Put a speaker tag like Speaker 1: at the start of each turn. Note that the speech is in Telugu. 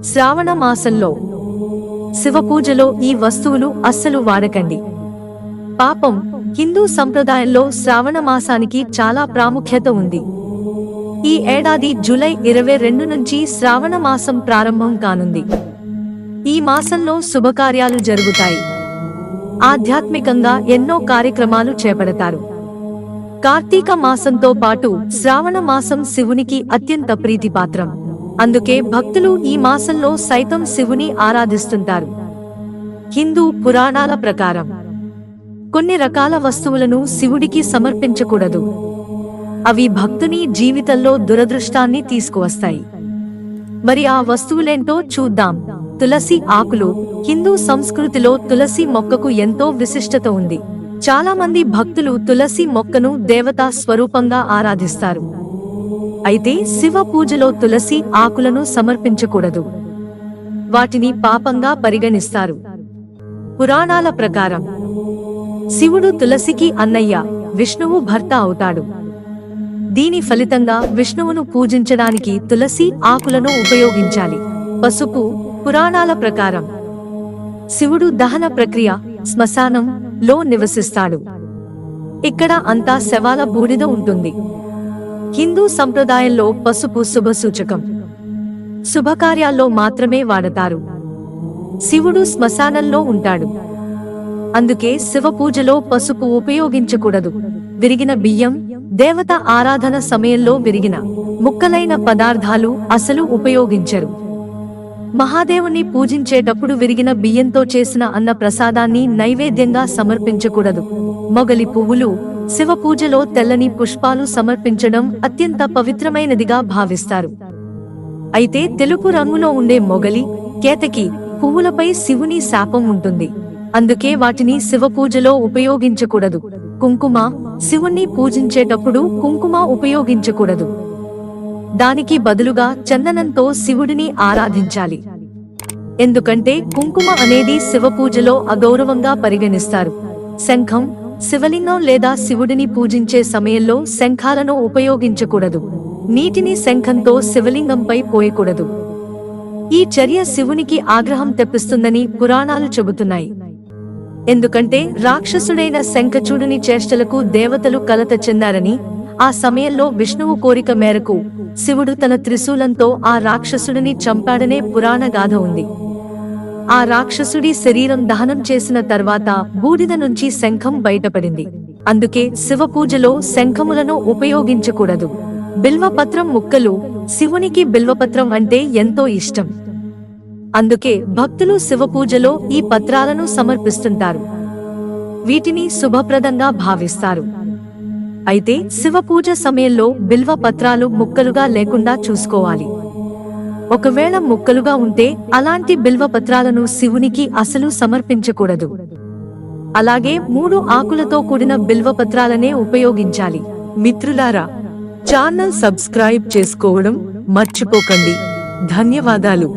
Speaker 1: శ్రావణ మాసంలో శివపూజలో ఈ వస్తువులు అస్సలు వాడకండి. పాపం. హిందూ సంప్రదాయంలో శ్రావణ మాసానికి చాలా ప్రాముఖ్యత ఉంది. ఈ ఏడాది జూలై 22 నుంచి శ్రావణ మాసం ప్రారంభం కానుంది. ఈ మాసంలో శుభకార్యాలు జరుగుతాయి. ఆధ్యాత్మికంగా ఎన్నో కార్యక్రమాలు చేపడతారు. కార్తీక మాసంతో పాటు శ్రావణ మాసం శివునికి అత్యంత ప్రీతిపాత్రం. అందుకే భక్తులు ఈ మాసంలో సైతం శివుని ఆరాధిస్తుంటారు. హిందూ పురాణాల ప్రకారం కొన్ని రకాల వస్తువులను శివుడికి సమర్పించకూడదు. అవి భక్తుని జీవితంలో దురదృష్టాన్ని తీసుకువస్తాయి. మరి ఆ వస్తువులేంటో చూద్దాం. తులసి ఆకులు. హిందూ సంస్కృతిలో తులసి మొక్కకు ఎంతో విశిష్టత ఉంది. చాలా మంది భక్తులు తులసి మొక్కను దేవతా స్వరూపంగా ఆరాధిస్తారు. అయితే శివ పూజలో తులసి ఆకులను సమర్పించకూడదు. వాటిని పాపంగా పరిగణిస్తారు. పురాణాల ప్రకారం శివుడు తులసికి అన్నయ్య, విష్ణువు భర్త అవుతాడు. దీని ఫలితంగా విష్ణువును పూజించడానికి తులసి ఆకులను ఉపయోగించాలి. పసుపు. పురాణాల ప్రకారం శివుడు దహన ప్రక్రియ శ్మశానం లో నివసిస్తాడు. ఇక్కడ అంతా శవాల బూడిద ఉంటుంది. హిందూ సంప్రదాయంలో పసుపు శుభ సూచకం. శుభకార్యాల్లో మాత్రమే వాడతారు. శివుడు శ్మశానంలో ఉంటాడు. అందుకే శివ పూజలో పసుపు ఉపయోగించకూడదు. విరిగిన బియ్యం, దేవత ఆరాధన సమయంలో విరిగిన ముక్కలైన పదార్థాలు అసలు ఉపయోగించరు. మహాదేవుని పూజించేటప్పుడు విరిగిన బియ్యంతో చేసిన అన్న ప్రసాదాన్ని నైవేద్యంగా సమర్పించకూడదు. మొగలి పువ్వులు. శివ పూజలో తెల్లని పుష్పాలు సమర్పించడం అత్యంత పవిత్రమైనదిగా భావిస్తారు. అయితే తెలుపు రంగులో ఉండే మొగలి, కేతకి పువ్వులపై శివుని శాపం ఉంటుంది. అందుకే వాటిని శివ పూజలో ఉపయోగించకూడదు. కుంకుమ. శివుణ్ణి పూజించేటప్పుడు కుంకుమ ఉపయోగించకూడదు. దానికి బదులుగా చందనంతో శివుడిని ఆరాధించాలి. ఎందుకంటే కుంకుమ అనేది శివ పూజలో అగౌరవంగా పరిగణిస్తారు. శంఖం. శివలింగం లేదా శివుడిని పూజించే సమయంలో శంఖాలను ఉపయోగించకూడదు. నీటిని శంఖంతో శివలింగంపై పోయకూడదు. ఈ చర్య శివునికి ఆగ్రహం తెప్పిస్తుందని పురాణాలు చెబుతున్నాయి. ఎందుకంటే రాక్షసుడైన శంఖచూడుని చేష్టలకు దేవతలు కలత చెందారని, ఆ సమయంలో విష్ణువు కోరిక మేరకు శివుడు తన త్రిశూలంతో ఆ రాక్షసుడిని చంపాడనే పురాణ గాథ ఉంది. ఆ రాక్షసుడి శరీరం దహనం చేసిన తర్వాత బూడిద నుంచి శంఖం బయటపడింది. అందుకే శివ పూజలో శంఖములను ఉపయోగించకూడదు. బిల్వపత్రం ముక్కలు. శివునికి బిల్వపత్రం అంటే ఎంతో ఇష్టం. అందుకే భక్తులు శివ పూజలో ఈ పత్రాలను సమర్పిస్తుంటారు. వీటిని శుభప్రదంగా భావిస్తారు. అయితే శివ పూజ సమయంలో బిల్వ పత్రాలు ముక్కలుగా లేకుండా చూసుకోవాలి. ఒకవేళ ముక్కలుగా ఉంటే అలాంటి బిల్వ పత్రాలను శివునికి అసలు సమర్పించకూడదు. అలాగే 3 ఆకులతో కూడిన బిల్వ పత్రాలనే ఉపయోగించాలి. మిత్రులారా, ఛానల్ సబ్స్క్రైబ్ చేసుకోవడం మర్చిపోకండి. ధన్యవాదాలు.